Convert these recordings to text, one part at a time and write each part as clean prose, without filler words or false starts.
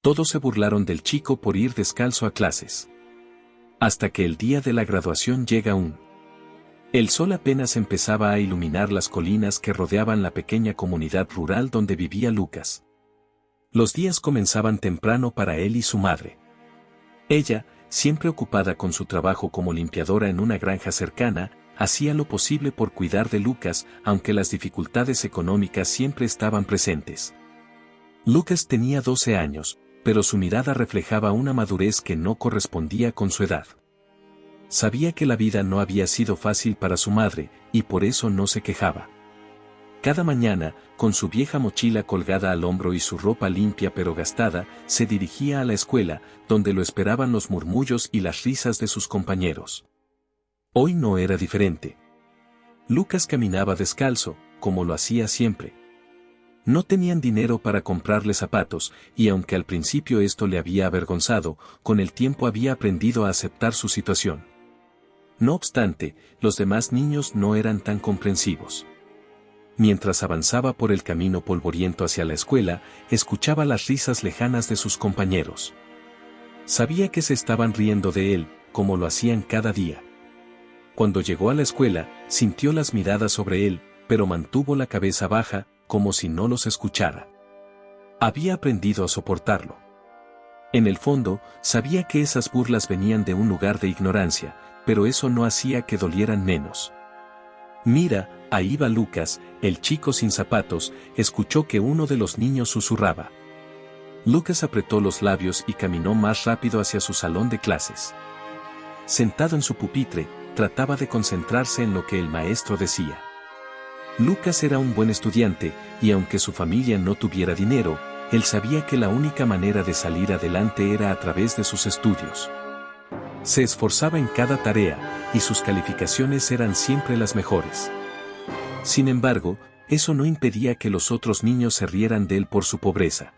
Todos se burlaron del chico por ir descalzo a clases. Hasta que el día de la graduación llega El sol apenas empezaba a iluminar las colinas que rodeaban la pequeña comunidad rural donde vivía Lucas. Los días comenzaban temprano para él y su madre. Ella, siempre ocupada con su trabajo como limpiadora en una granja cercana, hacía lo posible por cuidar de Lucas, aunque las dificultades económicas siempre estaban presentes. Lucas tenía 12 años, pero su mirada reflejaba una madurez que no correspondía con su edad. Sabía que la vida no había sido fácil para su madre, y por eso no se quejaba. Cada mañana, con su vieja mochila colgada al hombro y su ropa limpia pero gastada, se dirigía a la escuela, donde lo esperaban los murmullos y las risas de sus compañeros. Hoy no era diferente. Lucas caminaba descalzo, como lo hacía siempre. No tenían dinero para comprarle zapatos, y aunque al principio esto le había avergonzado, con el tiempo había aprendido a aceptar su situación. No obstante, los demás niños no eran tan comprensivos. Mientras avanzaba por el camino polvoriento hacia la escuela, escuchaba las risas lejanas de sus compañeros. Sabía que se estaban riendo de él, como lo hacían cada día. Cuando llegó a la escuela, sintió las miradas sobre él, pero mantuvo la cabeza baja, como si no los escuchara. Había aprendido a soportarlo. En el fondo, sabía que esas burlas venían de un lugar de ignorancia, pero eso no hacía que dolieran menos. Mira, ahí va Lucas, el chico sin zapatos, escuchó que uno de los niños susurraba. Lucas apretó los labios y caminó más rápido hacia su salón de clases. Sentado en su pupitre, trataba de concentrarse en lo que el maestro decía. Lucas era un buen estudiante, y aunque su familia no tuviera dinero, él sabía que la única manera de salir adelante era a través de sus estudios. Se esforzaba en cada tarea, y sus calificaciones eran siempre las mejores. Sin embargo, eso no impedía que los otros niños se rieran de él por su pobreza.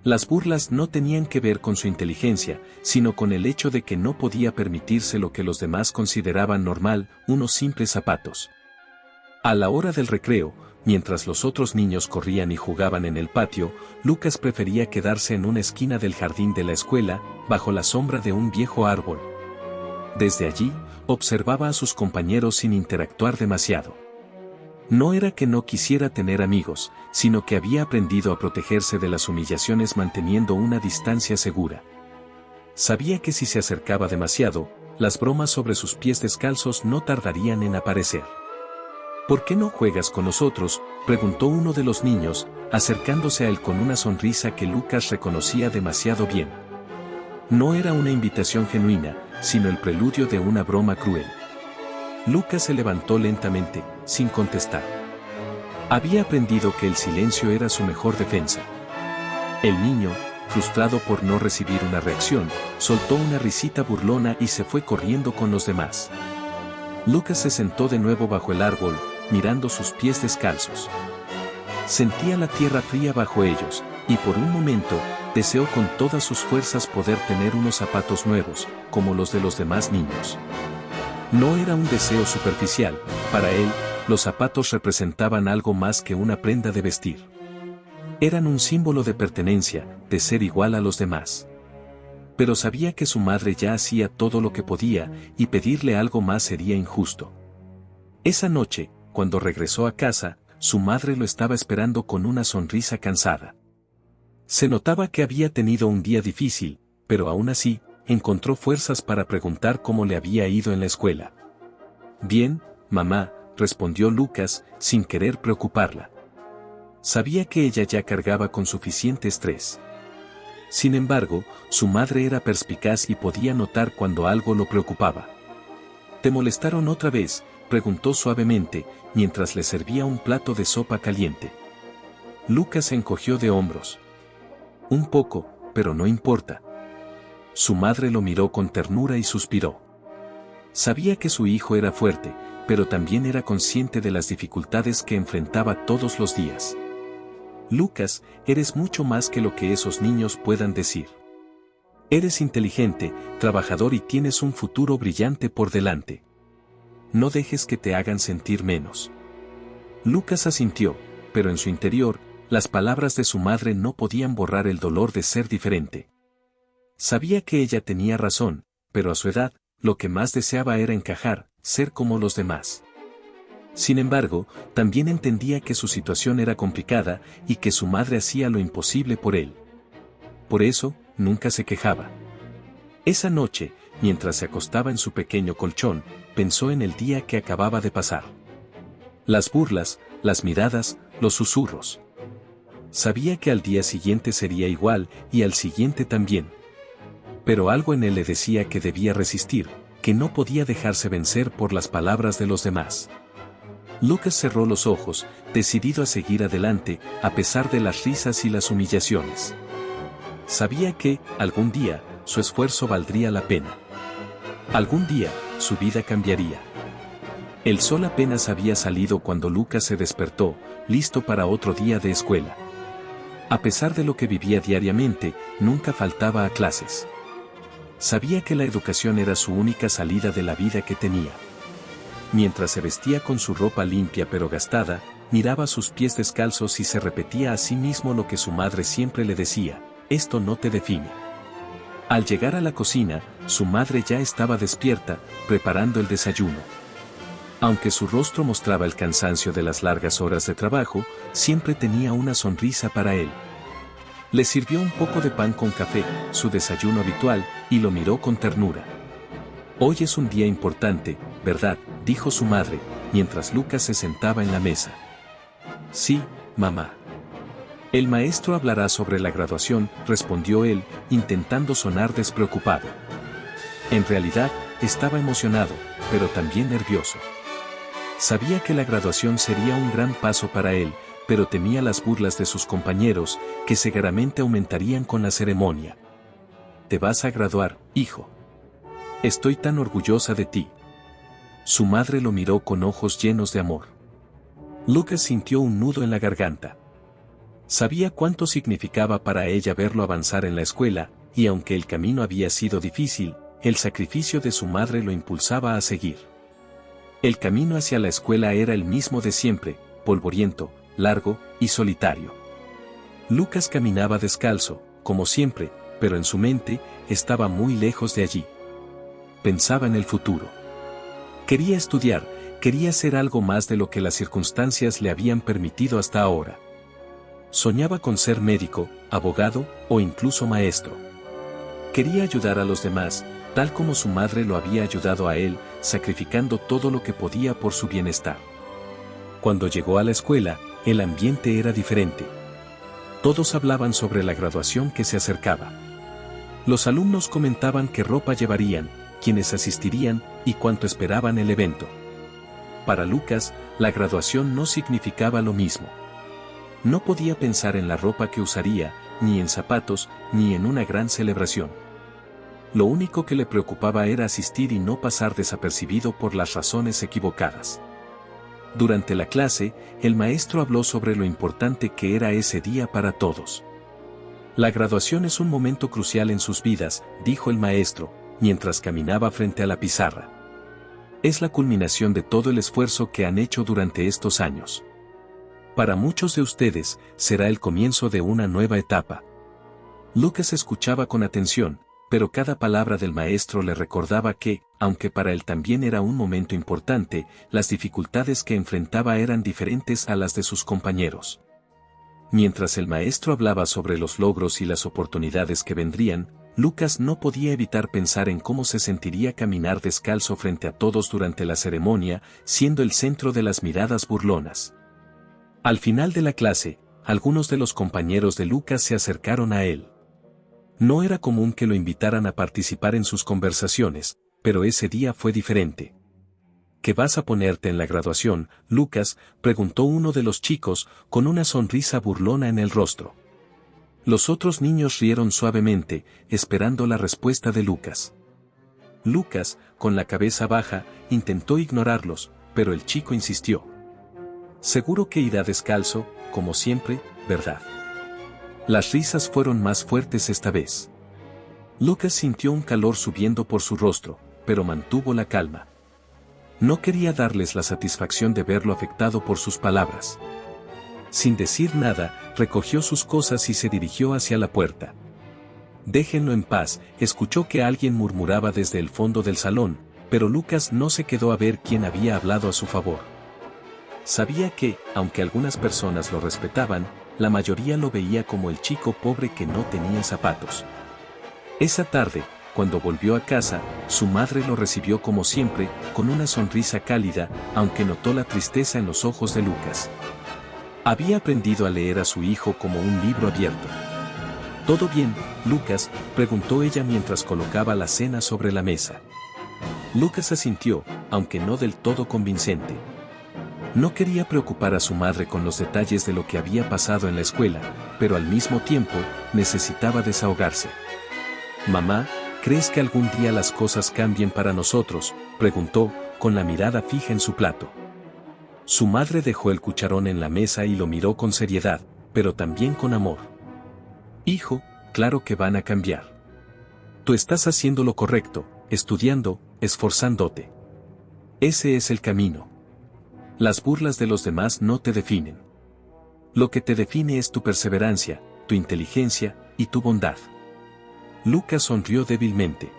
Las burlas no tenían que ver con su inteligencia, sino con el hecho de que no podía permitirse lo que los demás consideraban normal, unos simples zapatos. A la hora del recreo, mientras los otros niños corrían y jugaban en el patio, Lucas prefería quedarse en una esquina del jardín de la escuela, bajo la sombra de un viejo árbol. Desde allí, observaba a sus compañeros sin interactuar demasiado. No era que no quisiera tener amigos, sino que había aprendido a protegerse de las humillaciones manteniendo una distancia segura. Sabía que si se acercaba demasiado, las bromas sobre sus pies descalzos no tardarían en aparecer. ¿Por qué no juegas con nosotros?, preguntó uno de los niños, acercándose a él con una sonrisa que Lucas reconocía demasiado bien. No era una invitación genuina, sino el preludio de una broma cruel. Lucas se levantó lentamente, sin contestar. Había aprendido que el silencio era su mejor defensa. El niño, frustrado por no recibir una reacción, soltó una risita burlona y se fue corriendo con los demás. Lucas se sentó de nuevo bajo el árbol, mirando sus pies descalzos. Sentía la tierra fría bajo ellos, y por un momento, deseó con todas sus fuerzas poder tener unos zapatos nuevos, como los de los demás niños. No era un deseo superficial, para él, los zapatos representaban algo más que una prenda de vestir. Eran un símbolo de pertenencia, de ser igual a los demás. Pero sabía que su madre ya hacía todo lo que podía, y pedirle algo más sería injusto. Esa noche, cuando regresó a casa, su madre lo estaba esperando con una sonrisa cansada. Se notaba que había tenido un día difícil, pero aún así, encontró fuerzas para preguntar cómo le había ido en la escuela. Bien, mamá, respondió Lucas, sin querer preocuparla. Sabía que ella ya cargaba con suficiente estrés. Sin embargo, su madre era perspicaz y podía notar cuando algo lo preocupaba. ¿Te molestaron otra vez?, preguntó suavemente, mientras le servía un plato de sopa caliente. Lucas se encogió de hombros. Un poco, pero no importa. Su madre lo miró con ternura y suspiró. Sabía que su hijo era fuerte, pero también era consciente de las dificultades que enfrentaba todos los días. Lucas, eres mucho más que lo que esos niños puedan decir. Eres inteligente, trabajador y tienes un futuro brillante por delante. No dejes que te hagan sentir menos. Lucas asintió, pero en su interior, las palabras de su madre no podían borrar el dolor de ser diferente. Sabía que ella tenía razón, pero a su edad, lo que más deseaba era encajar, ser como los demás. Sin embargo, también entendía que su situación era complicada y que su madre hacía lo imposible por él. Por eso, nunca se quejaba. Esa noche, mientras se acostaba en su pequeño colchón, pensó en el día que acababa de pasar. Las burlas, las miradas, los susurros. Sabía que al día siguiente sería igual y al siguiente también. Pero algo en él le decía que debía resistir, que no podía dejarse vencer por las palabras de los demás. Lucas cerró los ojos, decidido a seguir adelante, a pesar de las risas y las humillaciones. Sabía que, algún día, su esfuerzo valdría la pena. Algún día, su vida cambiaría. El sol apenas había salido cuando Lucas se despertó, listo para otro día de escuela. A pesar de lo que vivía diariamente, nunca faltaba a clases. Sabía que la educación era su única salida de la vida que tenía. Mientras se vestía con su ropa limpia pero gastada, miraba sus pies descalzos y se repetía a sí mismo lo que su madre siempre le decía: esto no te define. Al llegar a la cocina, su madre ya estaba despierta, preparando el desayuno. Aunque su rostro mostraba el cansancio de las largas horas de trabajo, siempre tenía una sonrisa para él. Le sirvió un poco de pan con café, su desayuno habitual, y lo miró con ternura. Hoy es un día importante, ¿verdad?, dijo su madre, mientras Lucas se sentaba en la mesa. Sí, mamá. El maestro hablará sobre la graduación, respondió él, intentando sonar despreocupado. En realidad, estaba emocionado, pero también nervioso. Sabía que la graduación sería un gran paso para él, pero temía las burlas de sus compañeros, que seguramente aumentarían con la ceremonia. Te vas a graduar, hijo. Estoy tan orgullosa de ti. Su madre lo miró con ojos llenos de amor. Lucas sintió un nudo en la garganta. Sabía cuánto significaba para ella verlo avanzar en la escuela, y aunque el camino había sido difícil, el sacrificio de su madre lo impulsaba a seguir. El camino hacia la escuela era el mismo de siempre, polvoriento, largo y solitario. Lucas caminaba descalzo, como siempre, pero en su mente, estaba muy lejos de allí. Pensaba en el futuro. Quería estudiar, quería ser algo más de lo que las circunstancias le habían permitido hasta ahora. Soñaba con ser médico, abogado o incluso maestro. Quería ayudar a los demás, tal como su madre lo había ayudado a él, sacrificando todo lo que podía por su bienestar. Cuando llegó a la escuela, el ambiente era diferente. Todos hablaban sobre la graduación que se acercaba. Los alumnos comentaban qué ropa llevarían, quiénes asistirían y cuánto esperaban el evento. Para Lucas, la graduación no significaba lo mismo. No podía pensar en la ropa que usaría, ni en zapatos, ni en una gran celebración. Lo único que le preocupaba era asistir y no pasar desapercibido por las razones equivocadas. Durante la clase, el maestro habló sobre lo importante que era ese día para todos. La graduación es un momento crucial en sus vidas, dijo el maestro, mientras caminaba frente a la pizarra. Es la culminación de todo el esfuerzo que han hecho durante estos años. Para muchos de ustedes, será el comienzo de una nueva etapa. Lucas escuchaba con atención, pero cada palabra del maestro le recordaba que, aunque para él también era un momento importante, las dificultades que enfrentaba eran diferentes a las de sus compañeros. Mientras el maestro hablaba sobre los logros y las oportunidades que vendrían, Lucas no podía evitar pensar en cómo se sentiría caminar descalzo frente a todos durante la ceremonia, siendo el centro de las miradas burlonas. Al final de la clase, algunos de los compañeros de Lucas se acercaron a él. No era común que lo invitaran a participar en sus conversaciones, pero ese día fue diferente. ¿Qué vas a ponerte en la graduación, Lucas?, preguntó uno de los chicos, con una sonrisa burlona en el rostro. Los otros niños rieron suavemente, esperando la respuesta de Lucas. Lucas, con la cabeza baja, intentó ignorarlos, pero el chico insistió. Seguro que irá descalzo, como siempre, ¿verdad? Las risas fueron más fuertes esta vez. Lucas sintió un calor subiendo por su rostro, pero mantuvo la calma. No quería darles la satisfacción de verlo afectado por sus palabras. Sin decir nada, recogió sus cosas y se dirigió hacia la puerta. «Déjenlo en paz», escuchó que alguien murmuraba desde el fondo del salón, pero Lucas no se quedó a ver quién había hablado a su favor. Sabía que, aunque algunas personas lo respetaban, la mayoría lo veía como el chico pobre que no tenía zapatos. Esa tarde, cuando volvió a casa, su madre lo recibió como siempre, con una sonrisa cálida, aunque notó la tristeza en los ojos de Lucas. Había aprendido a leer a su hijo como un libro abierto. «¿Todo bien, Lucas?», preguntó ella mientras colocaba la cena sobre la mesa. Lucas asintió, aunque no del todo convincente. No quería preocupar a su madre con los detalles de lo que había pasado en la escuela, pero al mismo tiempo, necesitaba desahogarse. «Mamá, ¿crees que algún día las cosas cambien para nosotros?», preguntó, con la mirada fija en su plato. Su madre dejó el cucharón en la mesa y lo miró con seriedad, pero también con amor. «Hijo, claro que van a cambiar. Tú estás haciendo lo correcto, estudiando, esforzándote. Ese es el camino. Las burlas de los demás no te definen. Lo que te define es tu perseverancia, tu inteligencia y tu bondad». Lucas sonrió débilmente.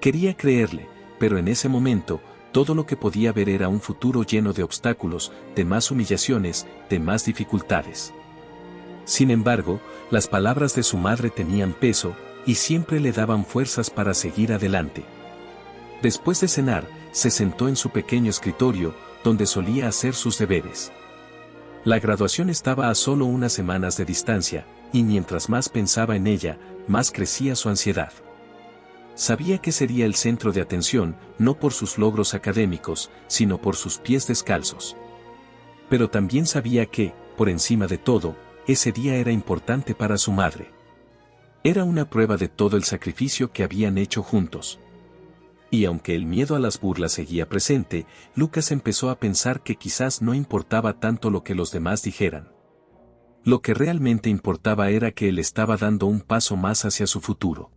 Quería creerle, pero en ese momento, todo lo que podía ver era un futuro lleno de obstáculos, de más humillaciones, de más dificultades. Sin embargo, las palabras de su madre tenían peso, y siempre le daban fuerzas para seguir adelante. Después de cenar, se sentó en su pequeño escritorio, donde solía hacer sus deberes. La graduación estaba a solo unas semanas de distancia, y mientras más pensaba en ella, más crecía su ansiedad. Sabía que sería el centro de atención, no por sus logros académicos, sino por sus pies descalzos. Pero también sabía que, por encima de todo, ese día era importante para su madre. Era una prueba de todo el sacrificio que habían hecho juntos. Y aunque el miedo a las burlas seguía presente, Lucas empezó a pensar que quizás no importaba tanto lo que los demás dijeran. Lo que realmente importaba era que él estaba dando un paso más hacia su futuro.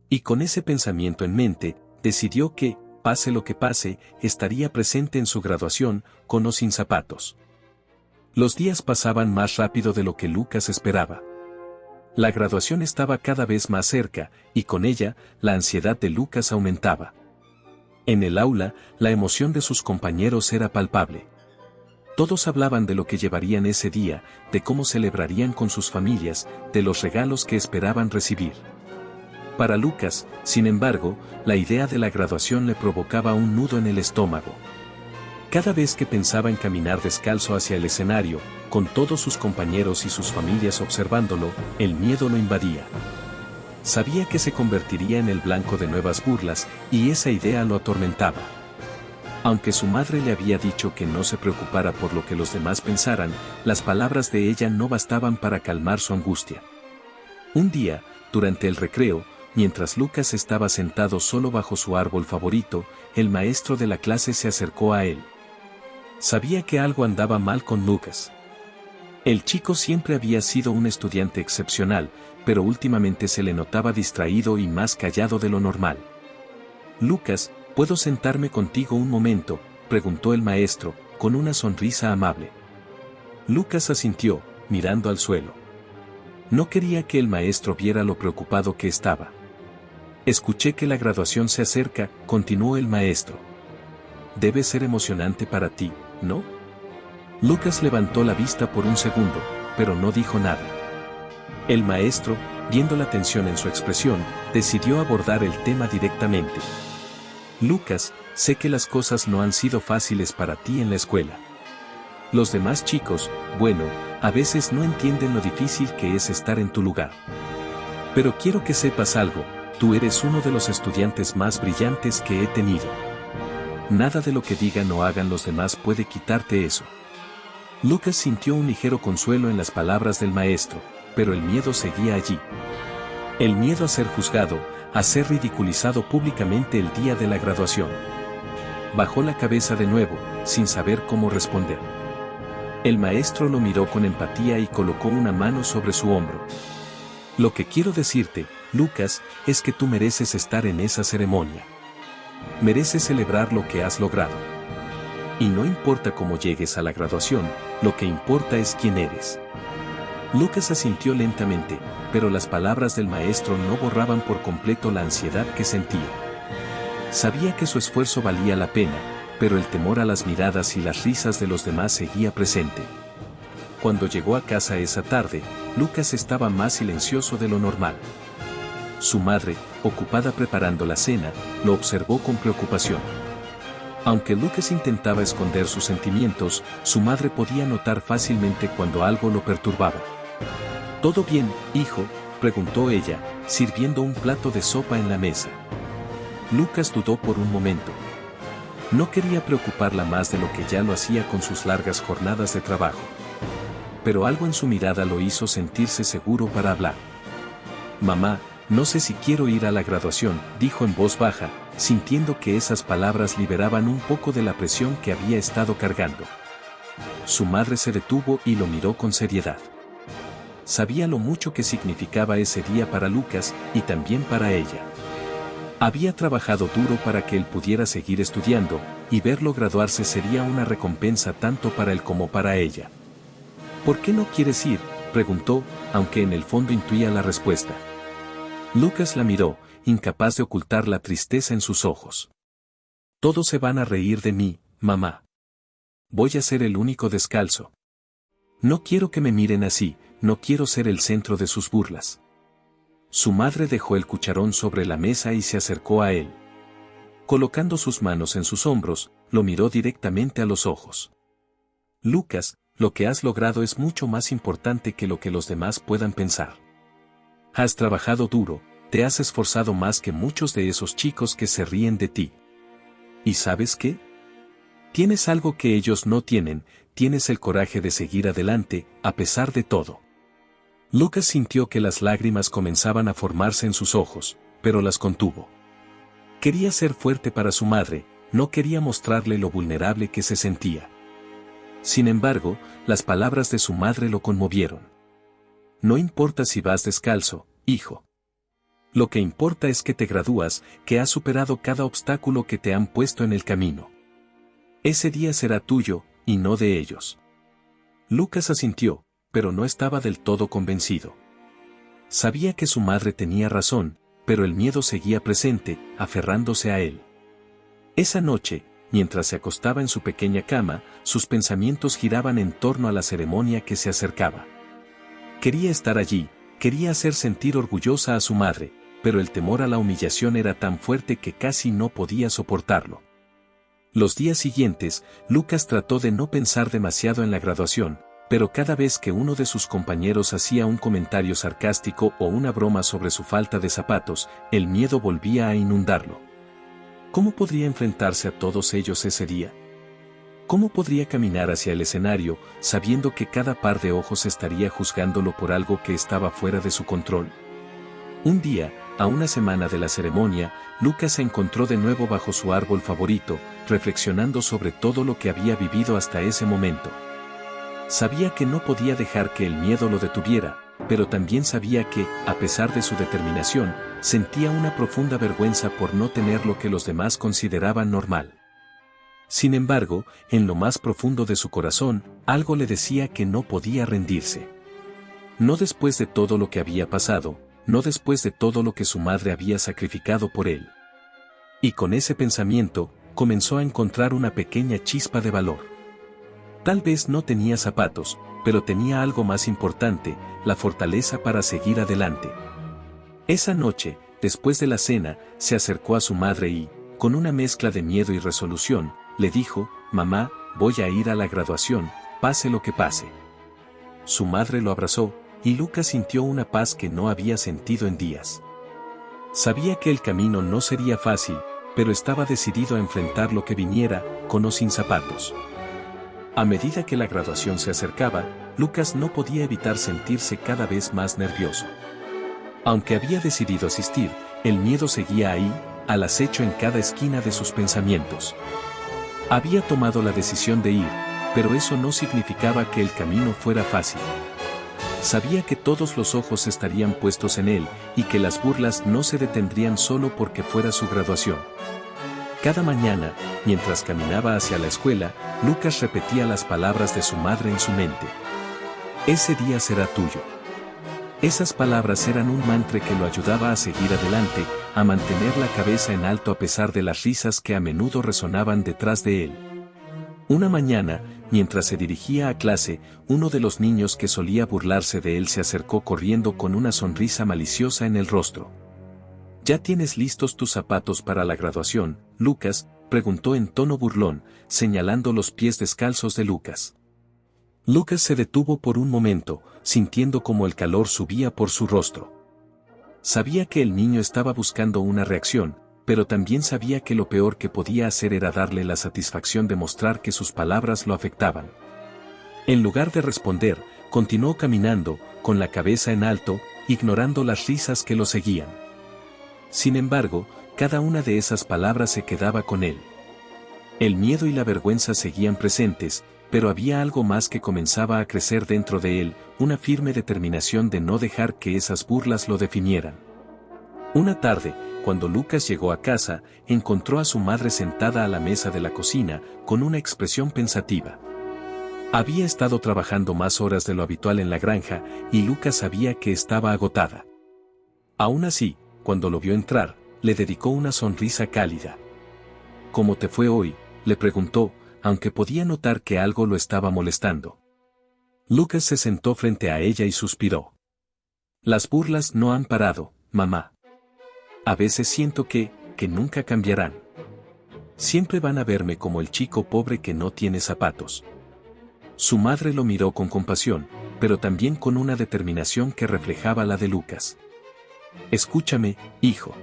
Y con ese pensamiento en mente, decidió que, pase lo que pase, estaría presente en su graduación, con o sin zapatos. Los días pasaban más rápido de lo que Lucas esperaba. La graduación estaba cada vez más cerca, y con ella, la ansiedad de Lucas aumentaba. En el aula, la emoción de sus compañeros era palpable. Todos hablaban de lo que llevarían ese día, de cómo celebrarían con sus familias, de los regalos que esperaban recibir. Para Lucas, sin embargo, la idea de la graduación le provocaba un nudo en el estómago. Cada vez que pensaba en caminar descalzo hacia el escenario, con todos sus compañeros y sus familias observándolo, el miedo lo invadía. Sabía que se convertiría en el blanco de nuevas burlas, y esa idea lo atormentaba. Aunque su madre le había dicho que no se preocupara por lo que los demás pensaran, las palabras de ella no bastaban para calmar su angustia. Un día, durante el recreo, mientras Lucas estaba sentado solo bajo su árbol favorito, el maestro de la clase se acercó a él. Sabía que algo andaba mal con Lucas. El chico siempre había sido un estudiante excepcional, pero últimamente se le notaba distraído y más callado de lo normal. «Lucas, ¿puedo sentarme contigo un momento?», preguntó el maestro, con una sonrisa amable. Lucas asintió, mirando al suelo. No quería que el maestro viera lo preocupado que estaba. «Escuché que la graduación se acerca», continuó el maestro. «Debe ser emocionante para ti, ¿no?». Lucas levantó la vista por un segundo, pero no dijo nada. El maestro, viendo la tensión en su expresión, decidió abordar el tema directamente. «Lucas, sé que las cosas no han sido fáciles para ti en la escuela. Los demás chicos, bueno, a veces no entienden lo difícil que es estar en tu lugar. Pero quiero que sepas algo, tú eres uno de los estudiantes más brillantes que he tenido. Nada de lo que digan o hagan los demás puede quitarte eso». Lucas sintió un ligero consuelo en las palabras del maestro, pero el miedo seguía allí. El miedo a ser juzgado, a ser ridiculizado públicamente el día de la graduación. Bajó la cabeza de nuevo, sin saber cómo responder. El maestro lo miró con empatía y colocó una mano sobre su hombro. «Lo que quiero decirte, Lucas, es que tú mereces estar en esa ceremonia. Mereces celebrar lo que has logrado. Y no importa cómo llegues a la graduación, lo que importa es quién eres. Lucas asintió lentamente, pero las palabras del maestro no borraban por completo la ansiedad que sentía. Sabía que su esfuerzo valía la pena, pero el temor a las miradas y las risas de los demás seguía presente. Cuando llegó a casa esa tarde, Lucas estaba más silencioso de lo normal. Su madre, ocupada preparando la cena, lo observó con preocupación. Aunque Lucas intentaba esconder sus sentimientos, su madre podía notar fácilmente cuando algo lo perturbaba. ¿Todo bien, hijo?, preguntó ella, sirviendo un plato de sopa en la mesa. Lucas dudó por un momento. No quería preocuparla más de lo que ya lo hacía con sus largas jornadas de trabajo. Pero algo en su mirada lo hizo sentirse seguro para hablar. Mamá, no sé si quiero ir a la graduación, dijo en voz baja, sintiendo que esas palabras liberaban un poco de la presión que había estado cargando. Su madre se detuvo y lo miró con seriedad. Sabía lo mucho que significaba ese día para Lucas y también para ella. Había trabajado duro para que él pudiera seguir estudiando, y verlo graduarse sería una recompensa tanto para él como para ella. ¿Por qué no quieres ir?, preguntó, aunque en el fondo intuía la respuesta. Lucas la miró, incapaz de ocultar la tristeza en sus ojos. Todos se van a reír de mí, mamá. Voy a ser el único descalzo. No quiero que me miren así, no quiero ser el centro de sus burlas. Su madre dejó el cucharón sobre la mesa y se acercó a él. Colocando sus manos en sus hombros, lo miró directamente a los ojos. Lucas, lo que has logrado es mucho más importante que lo que los demás puedan pensar. Has trabajado duro, te has esforzado más que muchos de esos chicos que se ríen de ti. ¿Y sabes qué? Tienes algo que ellos no tienen, tienes el coraje de seguir adelante, a pesar de todo. Lucas sintió que las lágrimas comenzaban a formarse en sus ojos, pero las contuvo. Quería ser fuerte para su madre, no quería mostrarle lo vulnerable que se sentía. Sin embargo, las palabras de su madre lo conmovieron. No importa si vas descalzo, hijo. Lo que importa es que te gradúas, que has superado cada obstáculo que te han puesto en el camino. Ese día será tuyo, y no de ellos. Lucas asintió, pero no estaba del todo convencido. Sabía que su madre tenía razón, pero el miedo seguía presente, aferrándose a él. Esa noche, mientras se acostaba en su pequeña cama, sus pensamientos giraban en torno a la ceremonia que se acercaba. Quería estar allí, quería hacer sentir orgullosa a su madre, pero el temor a la humillación era tan fuerte que casi no podía soportarlo. Los días siguientes, Lucas trató de no pensar demasiado en la graduación, pero cada vez que uno de sus compañeros hacía un comentario sarcástico o una broma sobre su falta de zapatos, el miedo volvía a inundarlo. ¿Cómo podría enfrentarse a todos ellos ese día? ¿Cómo podría caminar hacia el escenario, sabiendo que cada par de ojos estaría juzgándolo por algo que estaba fuera de su control? Un día, a una semana de la ceremonia, Lucas se encontró de nuevo bajo su árbol favorito, reflexionando sobre todo lo que había vivido hasta ese momento. Sabía que no podía dejar que el miedo lo detuviera, pero también sabía que, a pesar de su determinación, sentía una profunda vergüenza por no tener lo que los demás consideraban normal. Sin embargo, en lo más profundo de su corazón, algo le decía que no podía rendirse. No después de todo lo que había pasado, no después de todo lo que su madre había sacrificado por él. Y con ese pensamiento, comenzó a encontrar una pequeña chispa de valor. Tal vez no tenía zapatos, pero tenía algo más importante, la fortaleza para seguir adelante. Esa noche, después de la cena, se acercó a su madre y, con una mezcla de miedo y resolución, le dijo: «Mamá, voy a ir a la graduación, pase lo que pase». Su madre lo abrazó, y Lucas sintió una paz que no había sentido en días. Sabía que el camino no sería fácil, pero estaba decidido a enfrentar lo que viniera, con o sin zapatos. A medida que la graduación se acercaba, Lucas no podía evitar sentirse cada vez más nervioso. Aunque había decidido asistir, el miedo seguía ahí, al acecho en cada esquina de sus pensamientos. Había tomado la decisión de ir, pero eso no significaba que el camino fuera fácil. Sabía que todos los ojos estarían puestos en él, y que las burlas no se detendrían solo porque fuera su graduación. Cada mañana, mientras caminaba hacia la escuela, Lucas repetía las palabras de su madre en su mente. Ese día será tuyo. Esas palabras eran un mantra que lo ayudaba a seguir adelante, a mantener la cabeza en alto a pesar de las risas que a menudo resonaban detrás de él. Una mañana, mientras se dirigía a clase, uno de los niños que solía burlarse de él se acercó corriendo con una sonrisa maliciosa en el rostro. ¿Ya tienes listos tus zapatos para la graduación, Lucas?, preguntó en tono burlón, señalando los pies descalzos de Lucas. Lucas se detuvo por un momento, sintiendo como el calor subía por su rostro. Sabía que el niño estaba buscando una reacción, pero también sabía que lo peor que podía hacer era darle la satisfacción de mostrar que sus palabras lo afectaban. En lugar de responder, continuó caminando, con la cabeza en alto, ignorando las risas que lo seguían. Sin embargo, cada una de esas palabras se quedaba con él. El miedo y la vergüenza seguían presentes, pero había algo más que comenzaba a crecer dentro de él, una firme determinación de no dejar que esas burlas lo definieran. Una tarde, cuando Lucas llegó a casa, encontró a su madre sentada a la mesa de la cocina, con una expresión pensativa. Había estado trabajando más horas de lo habitual en la granja, y Lucas sabía que estaba agotada. Aún así, cuando lo vio entrar, le dedicó una sonrisa cálida. ¿Cómo te fue hoy?, le preguntó, aunque podía notar que algo lo estaba molestando. Lucas se sentó frente a ella y suspiró. Las burlas no han parado, mamá. A veces siento que nunca cambiarán. Siempre van a verme como el chico pobre que no tiene zapatos. Su madre lo miró con compasión, pero también con una determinación que reflejaba la de Lucas. Escúchame, hijo.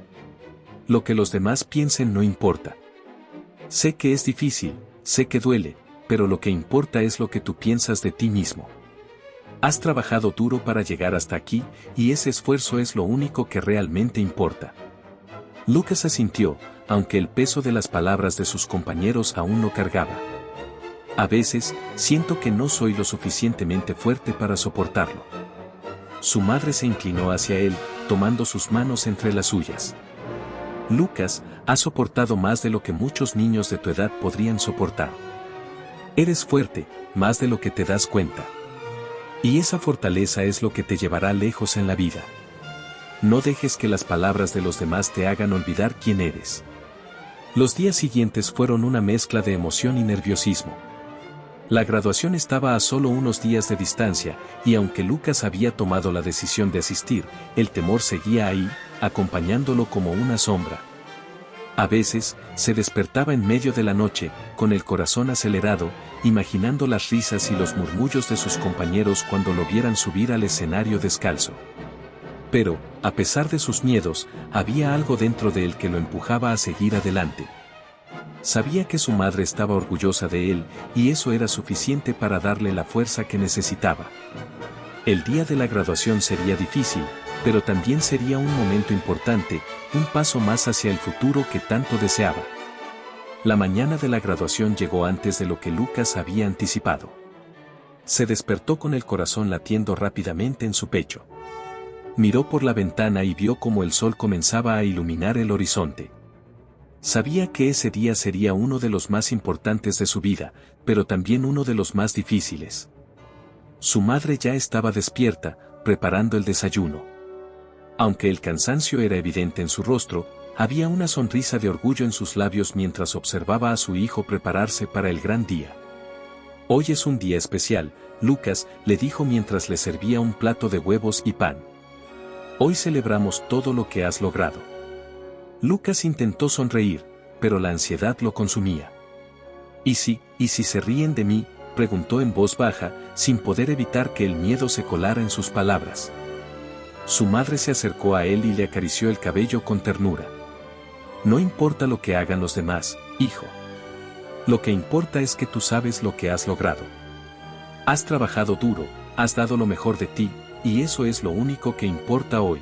Lo que los demás piensen no importa. Sé que es difícil, sé que duele, pero lo que importa es lo que tú piensas de ti mismo. Has trabajado duro para llegar hasta aquí, y ese esfuerzo es lo único que realmente importa. Lucas asintió, aunque el peso de las palabras de sus compañeros aún lo cargaba. A veces, siento que no soy lo suficientemente fuerte para soportarlo. Su madre se inclinó hacia él, tomando sus manos entre las suyas. Lucas, has soportado más de lo que muchos niños de tu edad podrían soportar. Eres fuerte, más de lo que te das cuenta. Y esa fortaleza es lo que te llevará lejos en la vida. No dejes que las palabras de los demás te hagan olvidar quién eres. Los días siguientes fueron una mezcla de emoción y nerviosismo. La graduación estaba a solo unos días de distancia, y aunque Lucas había tomado la decisión de asistir, el temor seguía ahí, acompañándolo como una sombra. A veces, se despertaba en medio de la noche, con el corazón acelerado, imaginando las risas y los murmullos de sus compañeros cuando lo vieran subir al escenario descalzo. Pero, a pesar de sus miedos, había algo dentro de él que lo empujaba a seguir adelante. Sabía que su madre estaba orgullosa de él, y eso era suficiente para darle la fuerza que necesitaba. El día de la graduación sería difícil, pero también sería un momento importante, un paso más hacia el futuro que tanto deseaba. La mañana de la graduación llegó antes de lo que Lucas había anticipado. Se despertó con el corazón latiendo rápidamente en su pecho. Miró por la ventana y vio cómo el sol comenzaba a iluminar el horizonte. Sabía que ese día sería uno de los más importantes de su vida, pero también uno de los más difíciles. Su madre ya estaba despierta, preparando el desayuno. Aunque el cansancio era evidente en su rostro, había una sonrisa de orgullo en sus labios mientras observaba a su hijo prepararse para el gran día. Hoy es un día especial, Lucas, le dijo mientras le servía un plato de huevos y pan. Hoy celebramos todo lo que has logrado. Lucas intentó sonreír, pero la ansiedad lo consumía. ¿Y si se ríen de mí?, preguntó en voz baja, sin poder evitar que el miedo se colara en sus palabras. Su madre se acercó a él y le acarició el cabello con ternura. No importa lo que hagan los demás, hijo. Lo que importa es que tú sabes lo que has logrado. Has trabajado duro, has dado lo mejor de ti, y eso es lo único que importa hoy.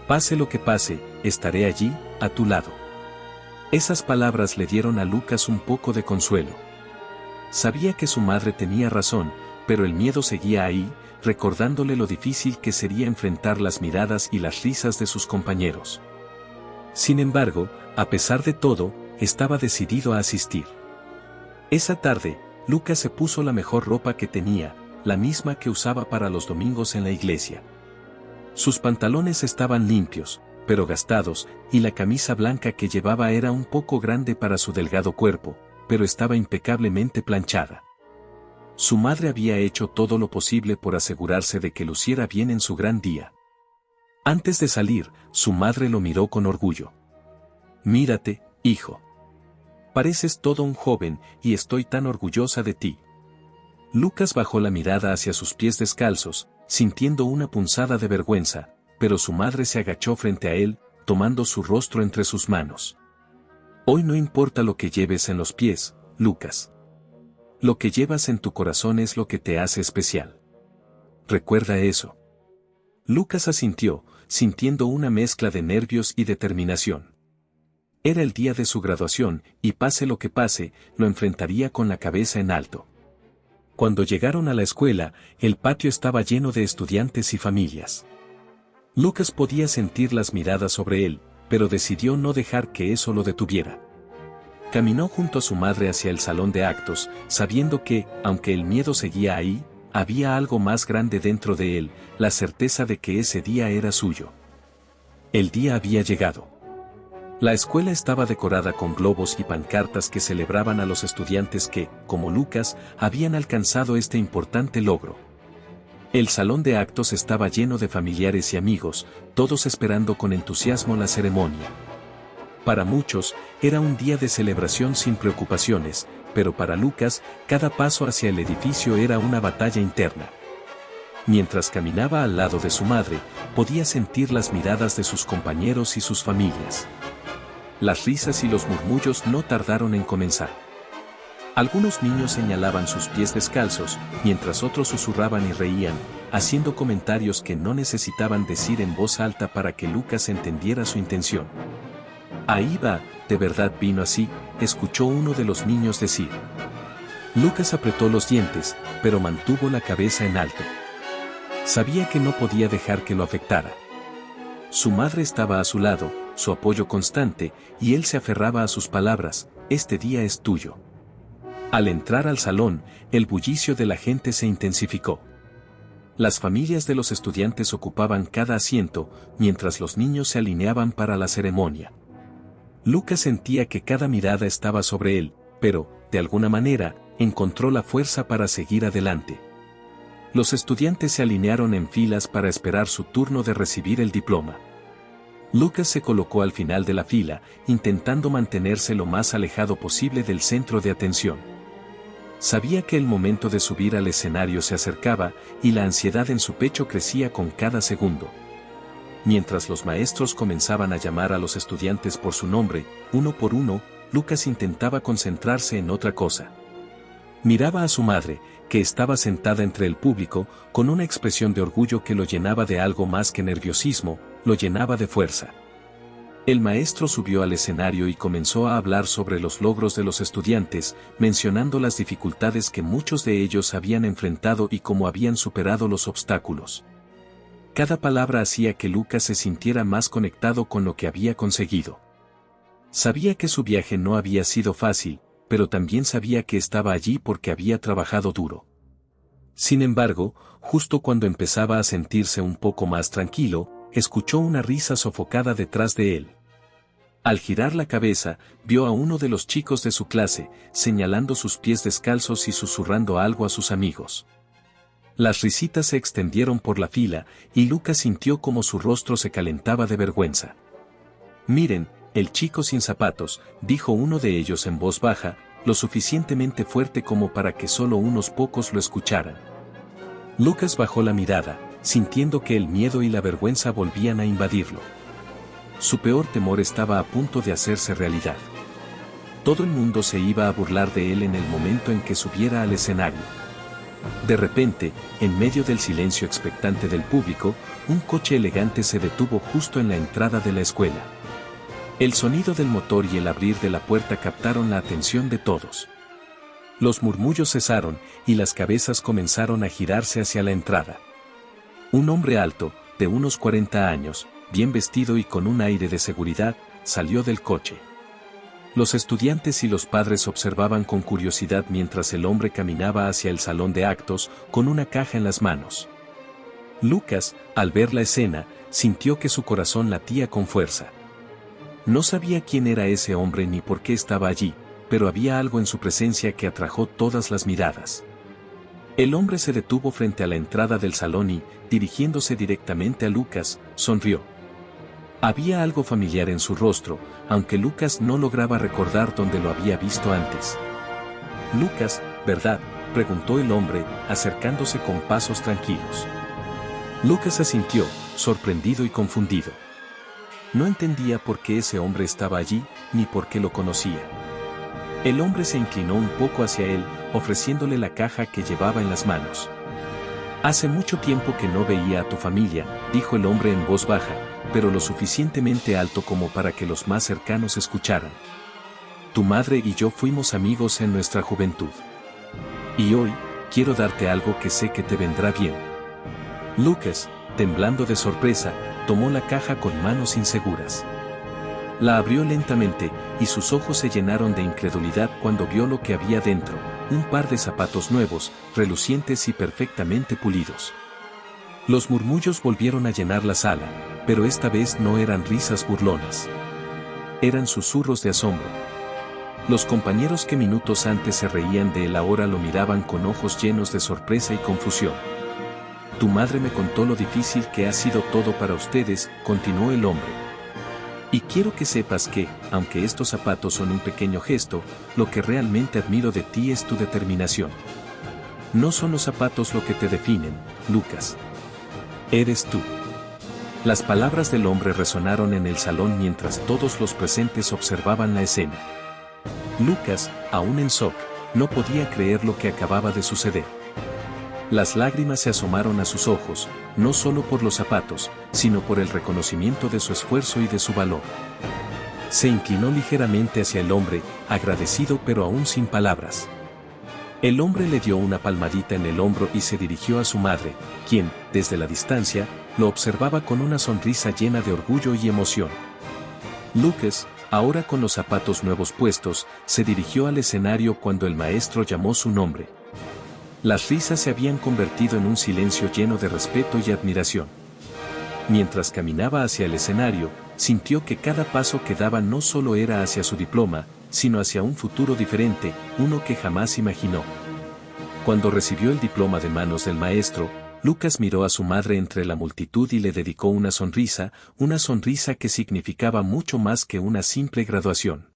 Pase lo que pase, estaré allí, a tu lado. Esas palabras le dieron a Lucas un poco de consuelo. Sabía que su madre tenía razón, pero el miedo seguía ahí, recordándole lo difícil que sería enfrentar las miradas y las risas de sus compañeros. Sin embargo, a pesar de todo, estaba decidido a asistir. Esa tarde, Lucas se puso la mejor ropa que tenía, la misma que usaba para los domingos en la iglesia. Sus pantalones estaban limpios, pero gastados, y la camisa blanca que llevaba era un poco grande para su delgado cuerpo, pero estaba impecablemente planchada. Su madre había hecho todo lo posible por asegurarse de que luciera bien en su gran día. Antes de salir, su madre lo miró con orgullo. «Mírate, hijo. Pareces todo un joven y estoy tan orgullosa de ti». Lucas bajó la mirada hacia sus pies descalzos, sintiendo una punzada de vergüenza, pero su madre se agachó frente a él, tomando su rostro entre sus manos. «Hoy no importa lo que lleves en los pies, Lucas. Lo que llevas en tu corazón es lo que te hace especial. Recuerda eso». Lucas asintió, sintiendo una mezcla de nervios y determinación. Era el día de su graduación, y pase lo que pase, lo enfrentaría con la cabeza en alto. Cuando llegaron a la escuela, el patio estaba lleno de estudiantes y familias. Lucas podía sentir las miradas sobre él, pero decidió no dejar que eso lo detuviera. Caminó junto a su madre hacia el salón de actos, sabiendo que, aunque el miedo seguía ahí, había algo más grande dentro de él, la certeza de que ese día era suyo. El día había llegado. La escuela estaba decorada con globos y pancartas que celebraban a los estudiantes que, como Lucas, habían alcanzado este importante logro. El salón de actos estaba lleno de familiares y amigos, todos esperando con entusiasmo la ceremonia. Para muchos, era un día de celebración sin preocupaciones, pero para Lucas, cada paso hacia el edificio era una batalla interna. Mientras caminaba al lado de su madre, podía sentir las miradas de sus compañeros y sus familias. Las risas y los murmullos no tardaron en comenzar. Algunos niños señalaban sus pies descalzos, mientras otros susurraban y reían, haciendo comentarios que no necesitaban decir en voz alta para que Lucas entendiera su intención. «Ahí va, de verdad vino así», escuchó uno de los niños decir. Lucas apretó los dientes, pero mantuvo la cabeza en alto. Sabía que no podía dejar que lo afectara. Su madre estaba a su lado, su apoyo constante, y él se aferraba a sus palabras: «Este día es tuyo». Al entrar al salón, el bullicio de la gente se intensificó. Las familias de los estudiantes ocupaban cada asiento, mientras los niños se alineaban para la ceremonia. Lucas sentía que cada mirada estaba sobre él, pero, de alguna manera, encontró la fuerza para seguir adelante. Los estudiantes se alinearon en filas para esperar su turno de recibir el diploma. Lucas se colocó al final de la fila, intentando mantenerse lo más alejado posible del centro de atención. Sabía que el momento de subir al escenario se acercaba, y la ansiedad en su pecho crecía con cada segundo. Mientras los maestros comenzaban a llamar a los estudiantes por su nombre, uno por uno, Lucas intentaba concentrarse en otra cosa. Miraba a su madre, que estaba sentada entre el público, con una expresión de orgullo que lo llenaba de algo más que nerviosismo, lo llenaba de fuerza. El maestro subió al escenario y comenzó a hablar sobre los logros de los estudiantes, mencionando las dificultades que muchos de ellos habían enfrentado y cómo habían superado los obstáculos. Cada palabra hacía que Lucas se sintiera más conectado con lo que había conseguido. Sabía que su viaje no había sido fácil, pero también sabía que estaba allí porque había trabajado duro. Sin embargo, justo cuando empezaba a sentirse un poco más tranquilo, escuchó una risa sofocada detrás de él. Al girar la cabeza, vio a uno de los chicos de su clase, señalando sus pies descalzos y susurrando algo a sus amigos. Las risitas se extendieron por la fila, y Lucas sintió como su rostro se calentaba de vergüenza. «Miren, el chico sin zapatos», dijo uno de ellos en voz baja, lo suficientemente fuerte como para que solo unos pocos lo escucharan. Lucas bajó la mirada, sintiendo que el miedo y la vergüenza volvían a invadirlo. Su peor temor estaba a punto de hacerse realidad. Todo el mundo se iba a burlar de él en el momento en que subiera al escenario. De repente, en medio del silencio expectante del público, un coche elegante se detuvo justo en la entrada de la escuela. El sonido del motor y el abrir de la puerta captaron la atención de todos. Los murmullos cesaron, y las cabezas comenzaron a girarse hacia la entrada. Un hombre alto, de unos 40 años, bien vestido y con un aire de seguridad, salió del coche. Los estudiantes y los padres observaban con curiosidad mientras el hombre caminaba hacia el salón de actos con una caja en las manos. Lucas, al ver la escena, sintió que su corazón latía con fuerza. No sabía quién era ese hombre ni por qué estaba allí, pero había algo en su presencia que atrajo todas las miradas. El hombre se detuvo frente a la entrada del salón y, dirigiéndose directamente a Lucas, sonrió. Había algo familiar en su rostro, aunque Lucas no lograba recordar dónde lo había visto antes. «Lucas, ¿verdad?», preguntó el hombre, acercándose con pasos tranquilos. Lucas asintió, sorprendido y confundido. No entendía por qué ese hombre estaba allí, ni por qué lo conocía. El hombre se inclinó un poco hacia él, ofreciéndole la caja que llevaba en las manos. «Hace mucho tiempo que no veía a tu familia», dijo el hombre en voz baja, pero lo suficientemente alto como para que los más cercanos escucharan. «Tu madre y yo fuimos amigos en nuestra juventud. Y hoy, quiero darte algo que sé que te vendrá bien». Lucas, temblando de sorpresa, tomó la caja con manos inseguras. La abrió lentamente, y sus ojos se llenaron de incredulidad cuando vio lo que había dentro, un par de zapatos nuevos, relucientes y perfectamente pulidos. Los murmullos volvieron a llenar la sala, pero esta vez no eran risas burlonas. Eran susurros de asombro. Los compañeros que minutos antes se reían de él ahora lo miraban con ojos llenos de sorpresa y confusión. «Tu madre me contó lo difícil que ha sido todo para ustedes», continuó el hombre. «Y quiero que sepas que, aunque estos zapatos son un pequeño gesto, lo que realmente admiro de ti es tu determinación. No son los zapatos lo que te definen, Lucas. Eres tú». Las palabras del hombre resonaron en el salón mientras todos los presentes observaban la escena. Lucas, aún en shock, no podía creer lo que acababa de suceder. Las lágrimas se asomaron a sus ojos, no solo por los zapatos, sino por el reconocimiento de su esfuerzo y de su valor. Se inclinó ligeramente hacia el hombre, agradecido pero aún sin palabras. El hombre le dio una palmadita en el hombro y se dirigió a su madre, quien, desde la distancia, lo observaba con una sonrisa llena de orgullo y emoción. Lucas, ahora con los zapatos nuevos puestos, se dirigió al escenario cuando el maestro llamó su nombre. Las risas se habían convertido en un silencio lleno de respeto y admiración. Mientras caminaba hacia el escenario, sintió que cada paso que daba no solo era hacia su diploma, sino hacia un futuro diferente, uno que jamás imaginó. Cuando recibió el diploma de manos del maestro, Lucas miró a su madre entre la multitud y le dedicó una sonrisa que significaba mucho más que una simple graduación.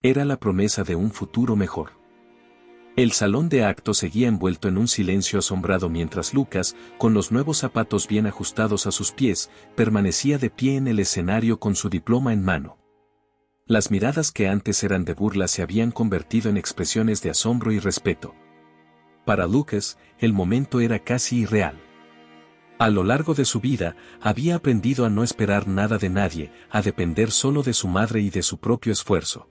Era la promesa de un futuro mejor. El salón de actos seguía envuelto en un silencio asombrado mientras Lucas, con los nuevos zapatos bien ajustados a sus pies, permanecía de pie en el escenario con su diploma en mano. Las miradas que antes eran de burla se habían convertido en expresiones de asombro y respeto. Para Lucas, el momento era casi irreal. A lo largo de su vida, había aprendido a no esperar nada de nadie, a depender solo de su madre y de su propio esfuerzo.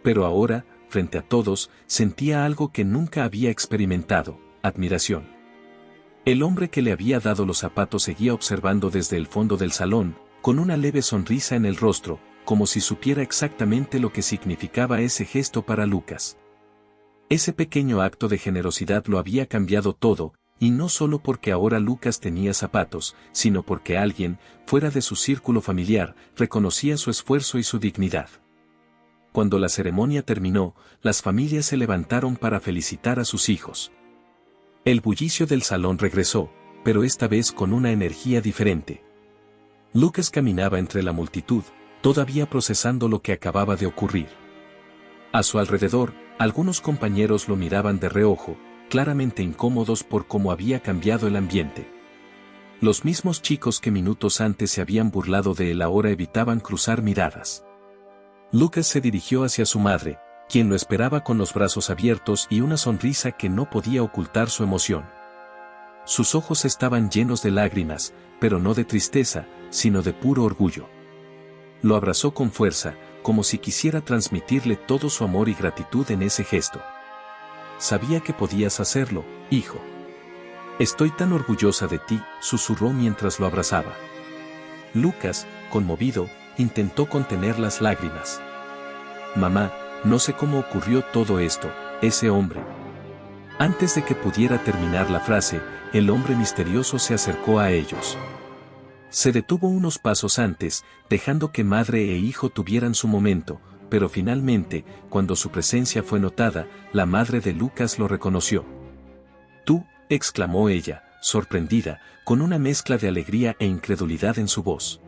Pero ahora, frente a todos, sentía algo que nunca había experimentado: admiración. El hombre que le había dado los zapatos seguía observando desde el fondo del salón, con una leve sonrisa en el rostro, como si supiera exactamente lo que significaba ese gesto para Lucas. Ese pequeño acto de generosidad lo había cambiado todo, y no solo porque ahora Lucas tenía zapatos, sino porque alguien, fuera de su círculo familiar, reconocía su esfuerzo y su dignidad. Cuando la ceremonia terminó, las familias se levantaron para felicitar a sus hijos. El bullicio del salón regresó, pero esta vez con una energía diferente. Lucas caminaba entre la multitud, todavía procesando lo que acababa de ocurrir. A su alrededor, algunos compañeros lo miraban de reojo, claramente incómodos por cómo había cambiado el ambiente. Los mismos chicos que minutos antes se habían burlado de él ahora evitaban cruzar miradas. Lucas se dirigió hacia su madre, quien lo esperaba con los brazos abiertos y una sonrisa que no podía ocultar su emoción. Sus ojos estaban llenos de lágrimas, pero no de tristeza, sino de puro orgullo. Lo abrazó con fuerza, como si quisiera transmitirle todo su amor y gratitud en ese gesto. «Sabía que podías hacerlo, hijo. Estoy tan orgullosa de ti», susurró mientras lo abrazaba. Lucas, conmovido, intentó contener las lágrimas. mamá, no sé cómo ocurrió todo esto, ese hombre. Antes de que pudiera terminar la frase, el hombre misterioso se acercó a ellos. Se detuvo unos pasos antes, dejando que madre e hijo tuvieran su momento, pero finalmente, cuando su presencia fue notada, la madre de Lucas lo reconoció. «Tú», exclamó ella, sorprendida, con una mezcla de alegría e incredulidad en su voz.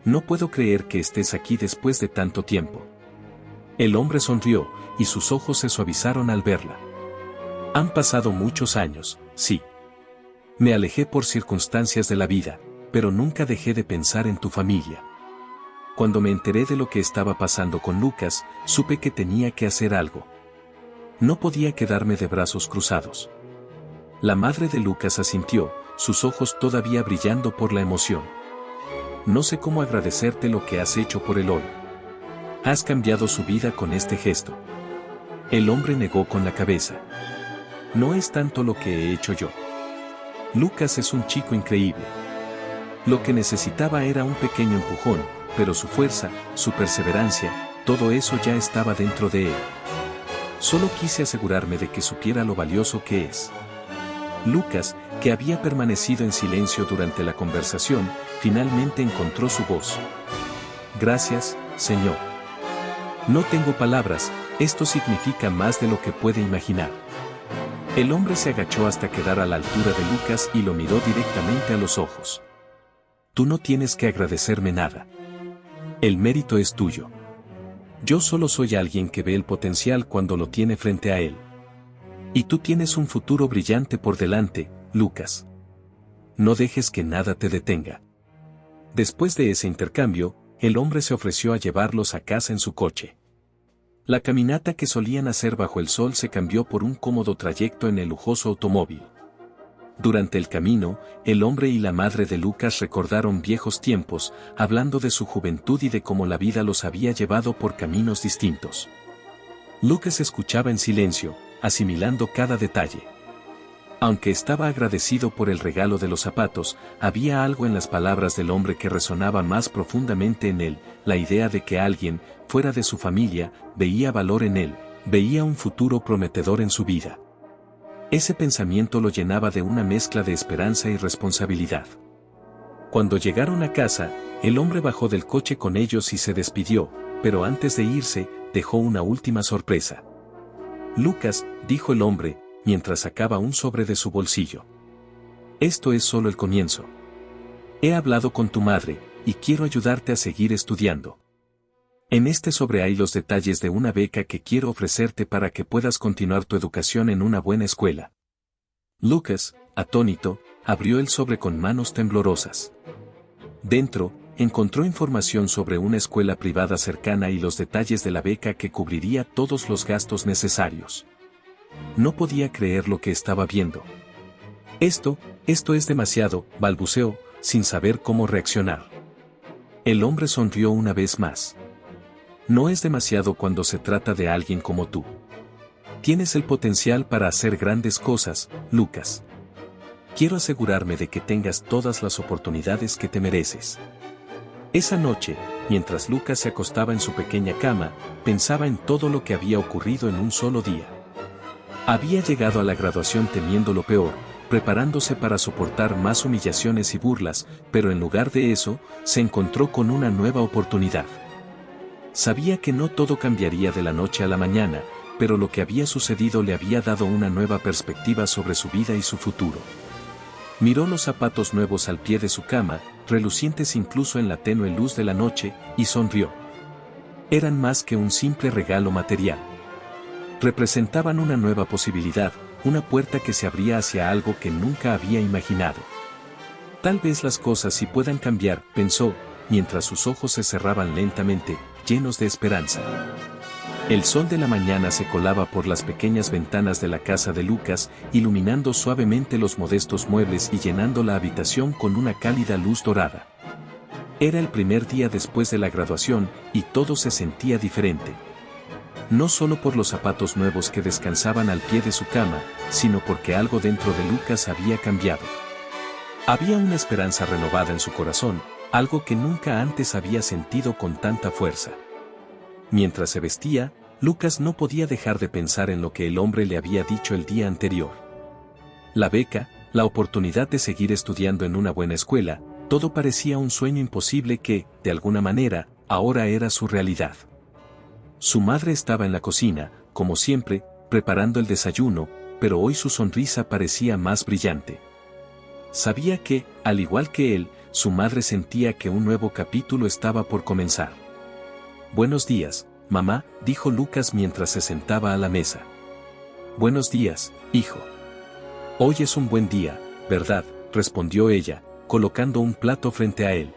«No puedo creer que estés aquí después de tanto tiempo». El hombre sonrió, y sus ojos se suavizaron al verla. «Han pasado muchos años, sí. Me alejé por circunstancias de la vida, pero nunca dejé de pensar en tu familia. Cuando me enteré de lo que estaba pasando con Lucas, supe que tenía que hacer algo. No podía quedarme de brazos cruzados». La madre de Lucas asintió, sus ojos todavía brillando por la emoción. «No sé cómo agradecerte lo que has hecho por él hoy. Has cambiado su vida con este gesto». El hombre negó con la cabeza. «No es tanto lo que he hecho yo. Lucas es un chico increíble. Lo que necesitaba era un pequeño empujón, pero su fuerza, su perseverancia, todo eso ya estaba dentro de él. Solo quise asegurarme de que supiera lo valioso que es». Lucas, que había permanecido en silencio durante la conversación, finalmente encontró su voz. «Gracias, Señor. No tengo palabras, esto significa más de lo que puede imaginar». El hombre se agachó hasta quedar a la altura de Lucas y lo miró directamente a los ojos. «Tú no tienes que agradecerme nada. El mérito es tuyo. Yo solo soy alguien que ve el potencial cuando lo tiene frente a él. Y tú tienes un futuro brillante por delante, Lucas. No dejes que nada te detenga». Después de ese intercambio, el hombre se ofreció a llevarlos a casa en su coche. La caminata que solían hacer bajo el sol se cambió por un cómodo trayecto en el lujoso automóvil. Durante el camino, el hombre y la madre de Lucas recordaron viejos tiempos, hablando de su juventud y de cómo la vida los había llevado por caminos distintos. Lucas escuchaba en silencio, asimilando cada detalle. Aunque estaba agradecido por el regalo de los zapatos, había algo en las palabras del hombre que resonaba más profundamente en él, la idea de que alguien, fuera de su familia, veía valor en él, veía un futuro prometedor en su vida. Ese pensamiento lo llenaba de una mezcla de esperanza y responsabilidad. Cuando llegaron a casa, el hombre bajó del coche con ellos y se despidió, pero antes de irse, dejó una última sorpresa. «Lucas», dijo el hombre, mientras sacaba un sobre de su bolsillo. «Esto es solo el comienzo. He hablado con tu madre, y quiero ayudarte a seguir estudiando. En este sobre hay los detalles de una beca que quiero ofrecerte para que puedas continuar tu educación en una buena escuela». Lucas, atónito, abrió el sobre con manos temblorosas. Dentro, encontró información sobre una escuela privada cercana y los detalles de la beca que cubriría todos los gastos necesarios. No podía creer lo que estaba viendo. Esto es demasiado», balbuceó, sin saber cómo reaccionar. El hombre sonrió una vez más. «No es demasiado cuando se trata de alguien como tú. Tienes el potencial para hacer grandes cosas, Lucas. Quiero asegurarme de que tengas todas las oportunidades que te mereces». Esa noche, mientras Lucas se acostaba en su pequeña cama, pensaba en todo lo que había ocurrido en un solo día. Había llegado a la graduación temiendo lo peor, preparándose para soportar más humillaciones y burlas, pero en lugar de eso, se encontró con una nueva oportunidad. Sabía que no todo cambiaría de la noche a la mañana, pero lo que había sucedido le había dado una nueva perspectiva sobre su vida y su futuro. Miró los zapatos nuevos al pie de su cama, relucientes incluso en la tenue luz de la noche, y sonrió. Eran más que un simple regalo material. Representaban una nueva posibilidad, una puerta que se abría hacia algo que nunca había imaginado. Tal vez las cosas sí puedan cambiar, pensó, mientras sus ojos se cerraban lentamente, llenos de esperanza. El sol de la mañana se colaba por las pequeñas ventanas de la casa de Lucas, iluminando suavemente los modestos muebles y llenando la habitación con una cálida luz dorada. Era el primer día después de la graduación, y todo se sentía diferente. No solo por los zapatos nuevos que descansaban al pie de su cama, sino porque algo dentro de Lucas había cambiado. Había una esperanza renovada en su corazón, algo que nunca antes había sentido con tanta fuerza. Mientras se vestía, Lucas no podía dejar de pensar en lo que el hombre le había dicho el día anterior. La beca, la oportunidad de seguir estudiando en una buena escuela, todo parecía un sueño imposible que, de alguna manera, ahora era su realidad. Su madre estaba en la cocina, como siempre, preparando el desayuno, pero hoy su sonrisa parecía más brillante. Sabía que, al igual que él, su madre sentía que un nuevo capítulo estaba por comenzar. «Buenos días, mamá», dijo Lucas mientras se sentaba a la mesa. «Buenos días, hijo». «Hoy es un buen día, ¿verdad?», respondió ella, colocando un plato frente a él.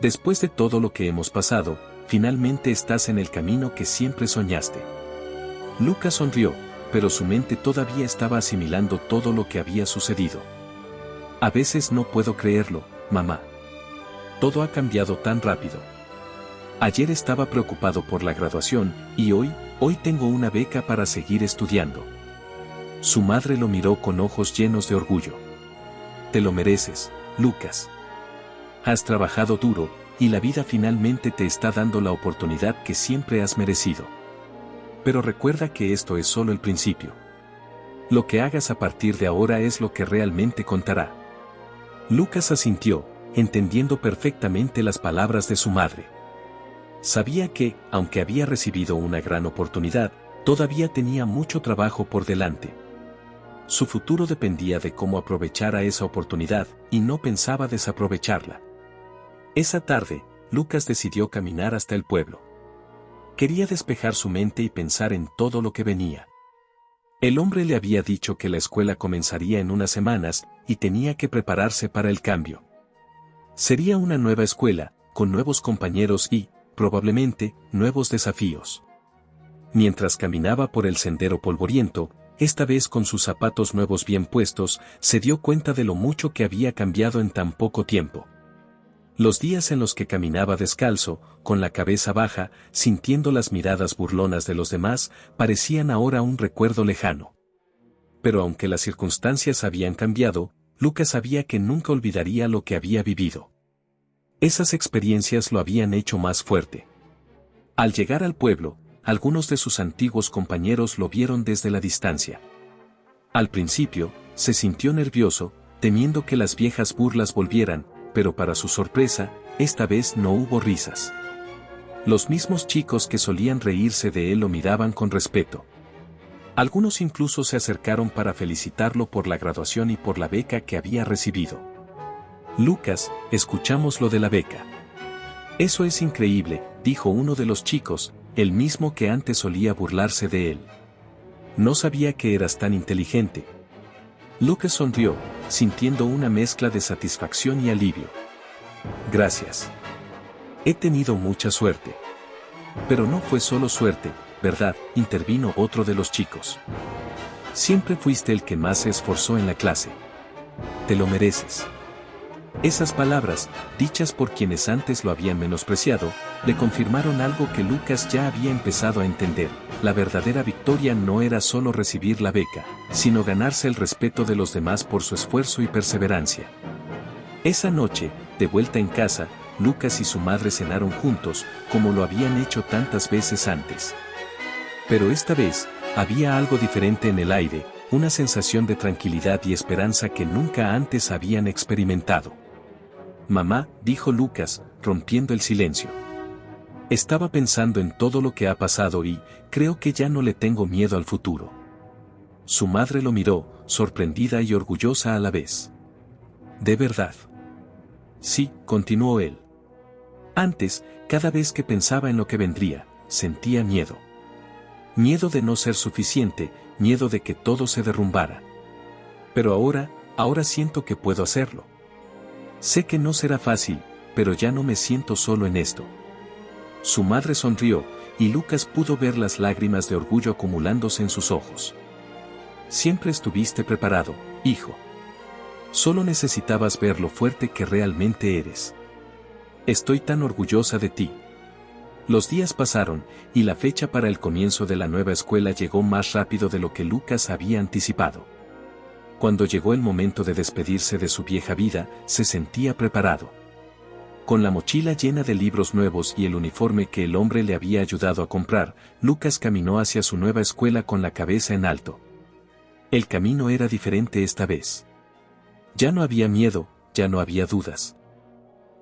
«Después de todo lo que hemos pasado, finalmente estás en el camino que siempre soñaste». Lucas sonrió, pero su mente todavía estaba asimilando todo lo que había sucedido. «A veces no puedo creerlo, mamá. Todo ha cambiado tan rápido. Ayer estaba preocupado por la graduación, y hoy tengo una beca para seguir estudiando». Su madre lo miró con ojos llenos de orgullo. «Te lo mereces, Lucas. Has trabajado duro, y la vida finalmente te está dando la oportunidad que siempre has merecido. Pero recuerda que esto es solo el principio. Lo que hagas a partir de ahora es lo que realmente contará». Lucas asintió, entendiendo perfectamente las palabras de su madre. Sabía que, aunque había recibido una gran oportunidad, todavía tenía mucho trabajo por delante. Su futuro dependía de cómo aprovechara esa oportunidad, y no pensaba desaprovecharla. Esa tarde, Lucas decidió caminar hasta el pueblo. Quería despejar su mente y pensar en todo lo que venía. El hombre le había dicho que la escuela comenzaría en unas semanas, y tenía que prepararse para el cambio. Sería una nueva escuela, con nuevos compañeros y, probablemente, nuevos desafíos. Mientras caminaba por el sendero polvoriento, esta vez con sus zapatos nuevos bien puestos, se dio cuenta de lo mucho que había cambiado en tan poco tiempo. Los días en los que caminaba descalzo, con la cabeza baja, sintiendo las miradas burlonas de los demás, parecían ahora un recuerdo lejano. Pero aunque las circunstancias habían cambiado, Lucas sabía que nunca olvidaría lo que había vivido. Esas experiencias lo habían hecho más fuerte. Al llegar al pueblo, algunos de sus antiguos compañeros lo vieron desde la distancia. Al principio, se sintió nervioso, temiendo que las viejas burlas volvieran, pero para su sorpresa, esta vez no hubo risas. Los mismos chicos que solían reírse de él lo miraban con respeto. Algunos incluso se acercaron para felicitarlo por la graduación y por la beca que había recibido. «Lucas, escuchamos lo de la beca». «Eso es increíble», dijo uno de los chicos, el mismo que antes solía burlarse de él. «No sabía que eras tan inteligente». Lucas sonrió, sintiendo una mezcla de satisfacción y alivio. «Gracias. He tenido mucha suerte». «Pero no fue solo suerte, ¿verdad?», intervino otro de los chicos. «Siempre fuiste el que más se esforzó en la clase. Te lo mereces». Esas palabras, dichas por quienes antes lo habían menospreciado, le confirmaron algo que Lucas ya había empezado a entender: la verdadera victoria no era solo recibir la beca, sino ganarse el respeto de los demás por su esfuerzo y perseverancia. Esa noche, de vuelta en casa, Lucas y su madre cenaron juntos, como lo habían hecho tantas veces antes. Pero esta vez, había algo diferente en el aire, una sensación de tranquilidad y esperanza que nunca antes habían experimentado. «Mamá», dijo Lucas, rompiendo el silencio. «Estaba pensando en todo lo que ha pasado y, creo que ya no le tengo miedo al futuro». Su madre lo miró, sorprendida y orgullosa a la vez. «¿De verdad?». «Sí», continuó él. «Antes, cada vez que pensaba en lo que vendría, sentía miedo. Miedo de no ser suficiente, miedo de que todo se derrumbara. Pero ahora siento que puedo hacerlo. Sé que no será fácil, pero ya no me siento solo en esto». Su madre sonrió, y Lucas pudo ver las lágrimas de orgullo acumulándose en sus ojos. «Siempre estuviste preparado, hijo. Solo necesitabas ver lo fuerte que realmente eres. Estoy tan orgullosa de ti». Los días pasaron, y la fecha para el comienzo de la nueva escuela llegó más rápido de lo que Lucas había anticipado. Cuando llegó el momento de despedirse de su vieja vida, se sentía preparado. Con la mochila llena de libros nuevos y el uniforme que el hombre le había ayudado a comprar, Lucas caminó hacia su nueva escuela con la cabeza en alto. El camino era diferente esta vez. Ya no había miedo, ya no había dudas.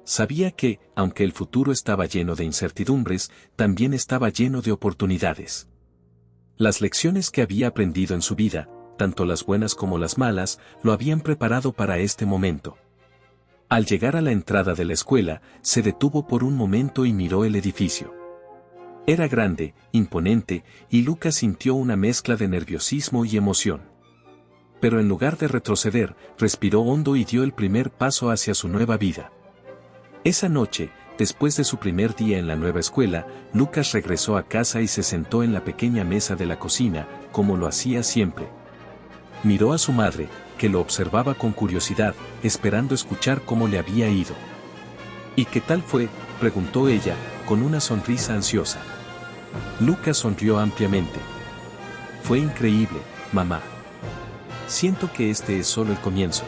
Sabía que, aunque el futuro estaba lleno de incertidumbres, también estaba lleno de oportunidades. Las lecciones que había aprendido en su vida, tanto las buenas como las malas, lo habían preparado para este momento. Al llegar a la entrada de la escuela, se detuvo por un momento y miró el edificio. Era grande, imponente, y Lucas sintió una mezcla de nerviosismo y emoción. Pero en lugar de retroceder, respiró hondo y dio el primer paso hacia su nueva vida. Esa noche, después de su primer día en la nueva escuela, Lucas regresó a casa y se sentó en la pequeña mesa de la cocina, como lo hacía siempre. Miró a su madre, que lo observaba con curiosidad, esperando escuchar cómo le había ido. ¿Y qué tal fue?, preguntó ella, con una sonrisa ansiosa. Lucas sonrió ampliamente. Fue increíble, mamá. Siento que este es solo el comienzo.